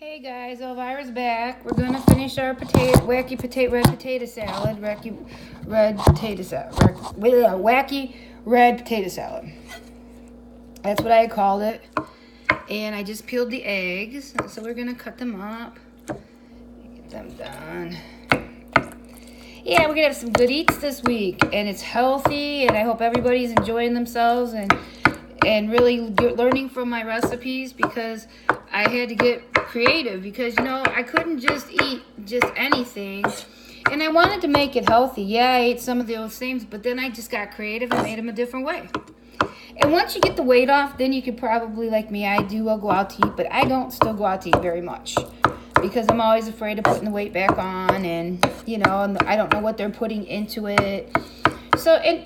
Hey guys, Elvira's back. We're gonna finish our wacky red potato salad. Wacky red potato salad. That's what I called it. And I just peeled the eggs, so we're gonna cut them up. Get them done. Yeah, we're gonna have some good eats this week, and it's healthy. And I hope everybody's enjoying themselves and really learning from my recipes, because I had to get creative, because I couldn't just eat just anything, and I wanted to make it healthy. Yeah, I ate some of those things, but then I just got creative and made them a different way. And once you get the weight off, then you could probably, like me, I'll go out to eat, but I don't still go out to eat very much, because I'm always afraid of putting the weight back on, and I don't know what they're putting into it. So, and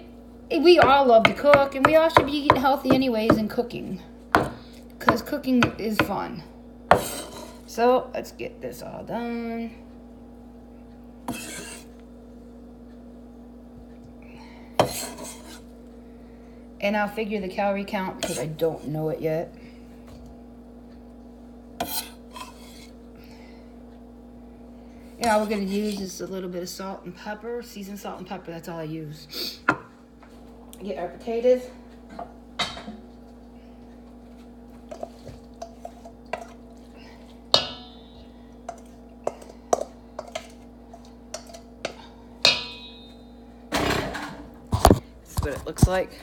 we all love to cook, and we all should be eating healthy anyways and cooking, because cooking is fun. So let's get this all done. And I'll figure the calorie count, because I don't know it yet. And all we're going to use is a little bit of salt and pepper, seasoned salt and pepper. That's all I use. Get our potatoes. This is what it looks like.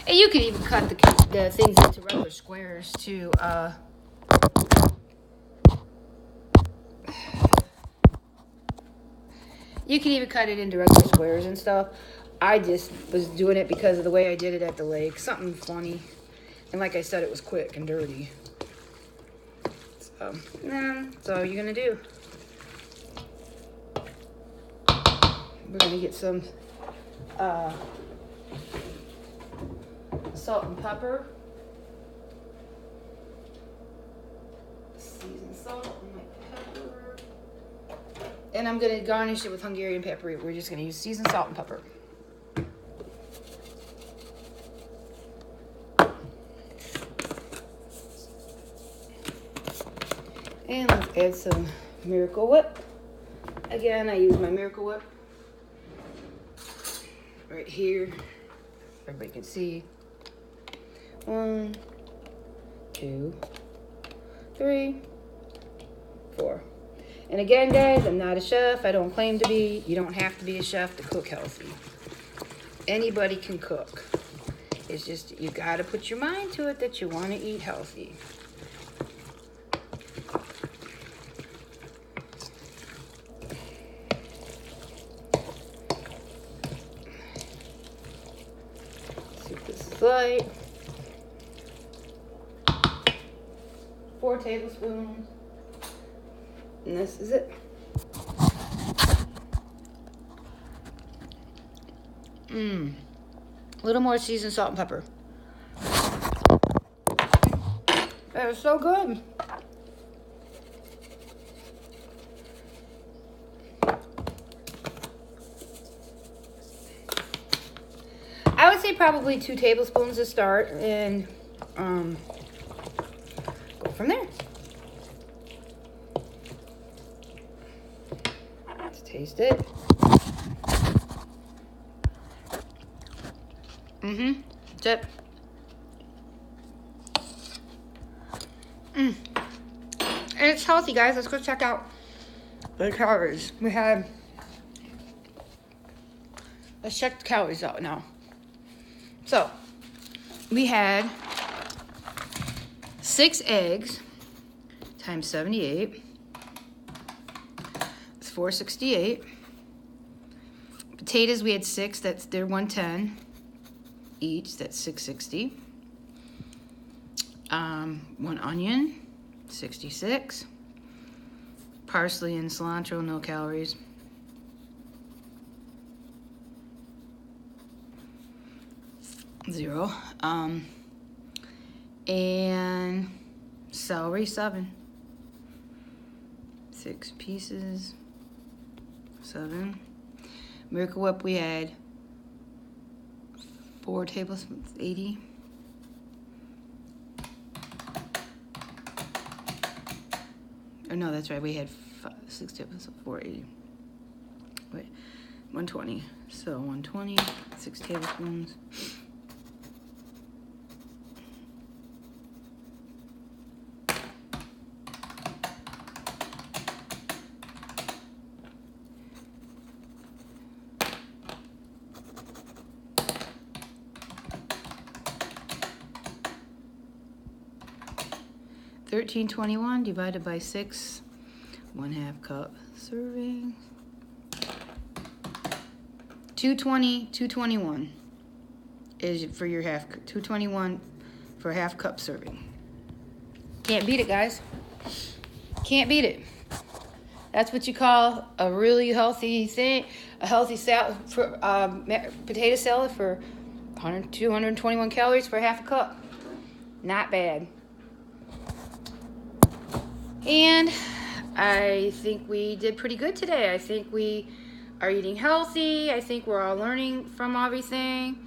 And you can even cut the things into regular squares too. You can even cut it into regular squares and stuff. I just was doing it because of the way I did it at the lake. Something funny. And like I said, it was quick and dirty. So, that's all you're going to do. We're going to get some salt and pepper. Seasoned salt and pepper. And I'm going to garnish it with Hungarian pepper. We're just going to use seasoned salt and pepper. And let's add some Miracle Whip. Again, I use my Miracle Whip right here. Everybody can see. 1, 2, 3, 4. And again, guys, I'm not a chef. I don't claim to be. You don't have to be a chef to cook healthy. Anybody can cook. It's just you got to put your mind to it that you want to eat healthy. See what this is like. 4 tablespoons. And this is it. A little more seasoned salt and pepper. That is so good. I would say probably 2 tablespoons to start, and go from there. Let's taste it. That's it. And it's healthy, guys. Let's go check out the calories. Let's check the calories out now. So, we had 6 eggs times 78. It's 468. Potatoes, we had 6. They're 110 each. That's 660. 1 onion, 66. Parsley and cilantro, no calories. Zero. And celery, 7. 6 pieces. 7. Miracle Whip, we had 4 tablespoons, 80. Oh, no, that's right. We had 6 tablespoons, so 480. Wait, 120. So 120, 6 tablespoons. $13.21 divided by 6, 1/2 cup serving. 221 is for your 221 for a 1/2 cup serving. Can't beat it, guys. Can't beat it. That's what you call a really healthy thing, a healthy salad for potato salad for 221 calories for a 1/2 cup. Not bad. And I think we did pretty good today. I think we are eating healthy. I think we're all learning from everything.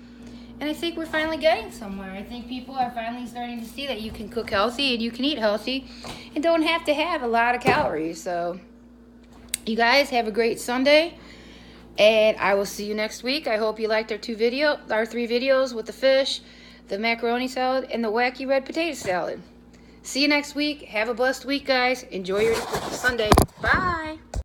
And I think we're finally getting somewhere. I think people are finally starting to see that you can cook healthy and you can eat healthy and don't have to have a lot of calories. So you guys have a great Sunday. And I will see you next week. I hope you liked our 3 videos with the fish, the macaroni salad, and the Wacky Red potato salad. See you next week. Have a blessed week, guys. Enjoy your Sunday. Bye.